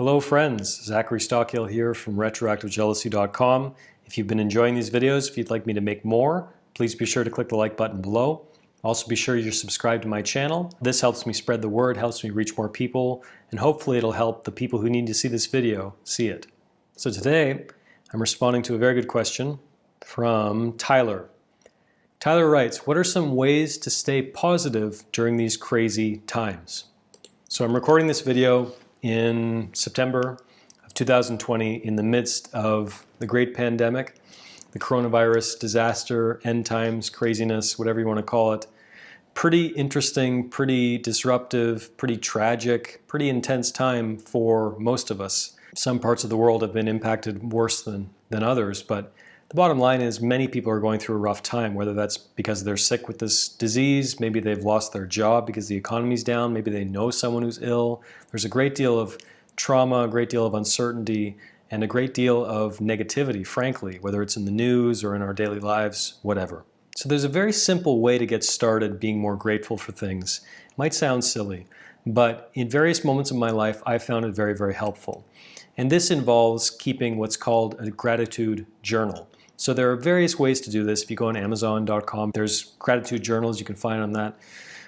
Hello friends, Zachary Stockill here from RetroactiveJealousy.com. If you've been enjoying these videos, if you'd like me to make more, please be sure to click the like button below. Also be sure you're subscribed to my channel. This helps me spread the word, helps me reach more people, and hopefully it'll help the people who need to see this video see it. So today, I'm responding to a very good question from Tyler. Tyler writes, what are some ways to stay positive during these crazy times? So I'm recording this video in September of 2020 in the midst of the great pandemic, the coronavirus disaster, end times, craziness, whatever you want to call it. Pretty interesting, pretty disruptive, pretty tragic, pretty intense time for most of us. Some parts of the world have been impacted worse than others, but the bottom line is many people are going through a rough time, whether that's because they're sick with this disease, maybe they've lost their job because the economy's down, maybe they know someone who's ill. There's a great deal of trauma, a great deal of uncertainty, and a great deal of negativity, frankly, whether it's in the news or in our daily lives, whatever. So there's a very simple way to get started being more grateful for things. It might sound silly, but in various moments of my life, I found it very, very helpful. And this involves keeping what's called a gratitude journal. So there are various ways to do this. If you go on Amazon.com, there's gratitude journals you can find on that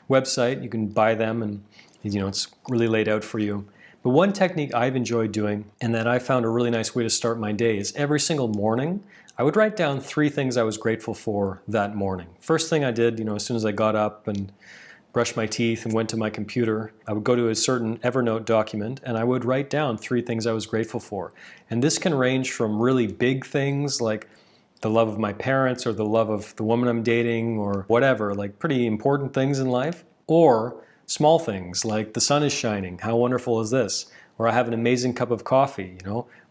website. You can buy them and it's really laid out for you. But one technique I've enjoyed doing and that I found a really nice way to start my day is every single morning, I would write down 3 things I was grateful for that morning. First thing I did, as soon as I got up and brushed my teeth and went to my computer, I would go to a certain Evernote document and I would write down 3 things I was grateful for. And this can range from really big things like the love of my parents or the love of the woman I'm dating or whatever, like pretty important things in life, or small things like the sun is shining, how wonderful is this? Or I have an amazing cup of coffee,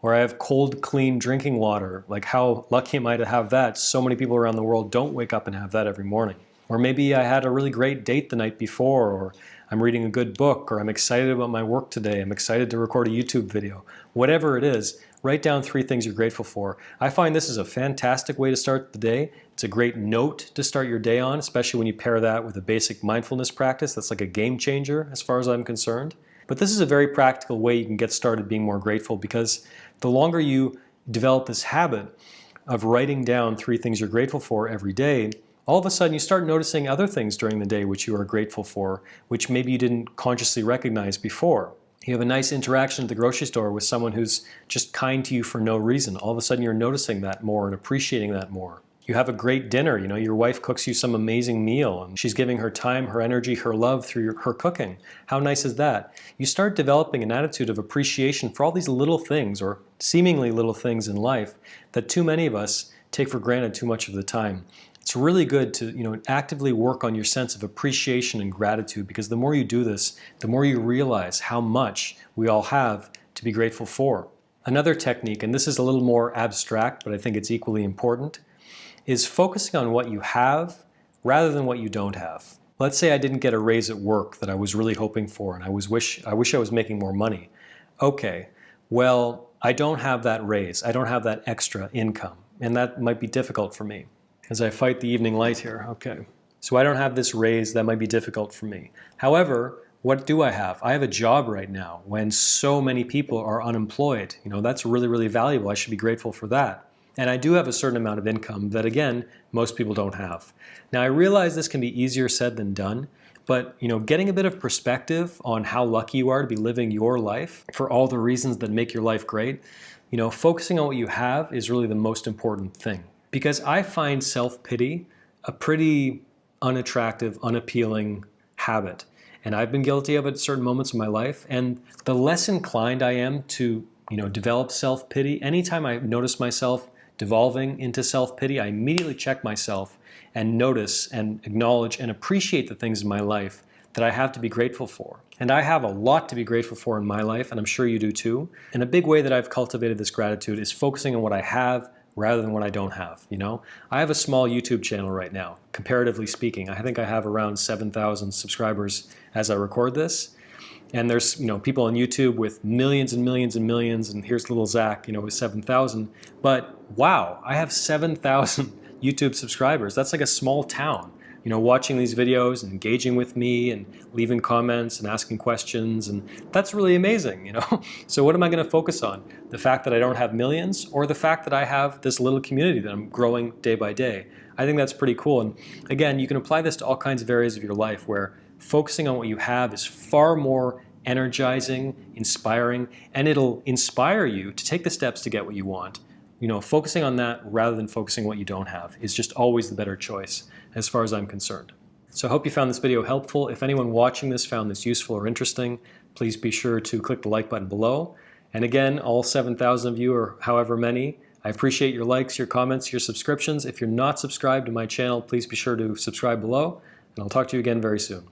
or I have cold, clean drinking water, like how lucky am I to have that? So many people around the world don't wake up and have that every morning. Or maybe I had a really great date the night before, or I'm reading a good book, or I'm excited about my work today, I'm excited to record a YouTube video. Whatever it is, write down 3 things you're grateful for. I find this is a fantastic way to start the day. It's a great note to start your day on, especially when you pair that with a basic mindfulness practice. That's like a game changer as far as I'm concerned. But this is a very practical way you can get started being more grateful, because the longer you develop this habit of writing down 3 things you're grateful for every day, all of a sudden you start noticing other things during the day which you are grateful for, which maybe you didn't consciously recognize before. You have a nice interaction at the grocery store with someone who's just kind to you for no reason. All of a sudden you're noticing that more and appreciating that more. You have a great dinner, your wife cooks you some amazing meal and she's giving her time, her energy, her love through her cooking. How nice is that? You start developing an attitude of appreciation for all these little things, or seemingly little things in life, that too many of us take for granted too much of the time. It's really good to actively work on your sense of appreciation and gratitude, because the more you do this, the more you realize how much we all have to be grateful for. Another technique, and this is a little more abstract, but I think it's equally important, is focusing on what you have rather than what you don't have. Let's say I didn't get a raise at work that I was really hoping for, and I wish I was making more money. Okay, well, I don't have that raise. I don't have that extra income, and that might be difficult for me. As I fight the evening light here, okay. So I don't have this raise, that might be difficult for me. However, what do I have? I have a job right now when so many people are unemployed. That's really, really valuable. I should be grateful for that. And I do have a certain amount of income that, again, most people don't have. Now, I realize this can be easier said than done, but getting a bit of perspective on how lucky you are to be living your life for all the reasons that make your life great, focusing on what you have is really the most important thing. Because I find self-pity a pretty unattractive, unappealing habit. And I've been guilty of it at certain moments in my life. And the less inclined I am to, develop self-pity, anytime I notice myself devolving into self-pity, I immediately check myself and notice and acknowledge and appreciate the things in my life that I have to be grateful for. And I have a lot to be grateful for in my life, and I'm sure you do too. And a big way that I've cultivated this gratitude is focusing on what I have rather than what I don't have. I have a small YouTube channel right now, comparatively speaking. I think I have around 7,000 subscribers as I record this. And there's people on YouTube with millions and millions and millions, and here's little Zach, with 7,000. But wow, I have 7,000 YouTube subscribers. That's like a small town. watching these videos and engaging with me and leaving comments and asking questions, and that's really amazing. So what am I going to focus on? The fact that I don't have millions, or the fact that I have this little community that I'm growing day by day? I think that's pretty cool. And again, you can apply this to all kinds of areas of your life where focusing on what you have is far more energizing, inspiring, and it'll inspire you to take the steps to get what you want. Focusing on that rather than focusing on what you don't have is just always the better choice as far as I'm concerned. So I hope you found this video helpful. If anyone watching this found this useful or interesting, please be sure to click the like button below. And again, all 7,000 of you, or however many, I appreciate your likes, your comments, your subscriptions. If you're not subscribed to my channel, please be sure to subscribe below, and I'll talk to you again very soon.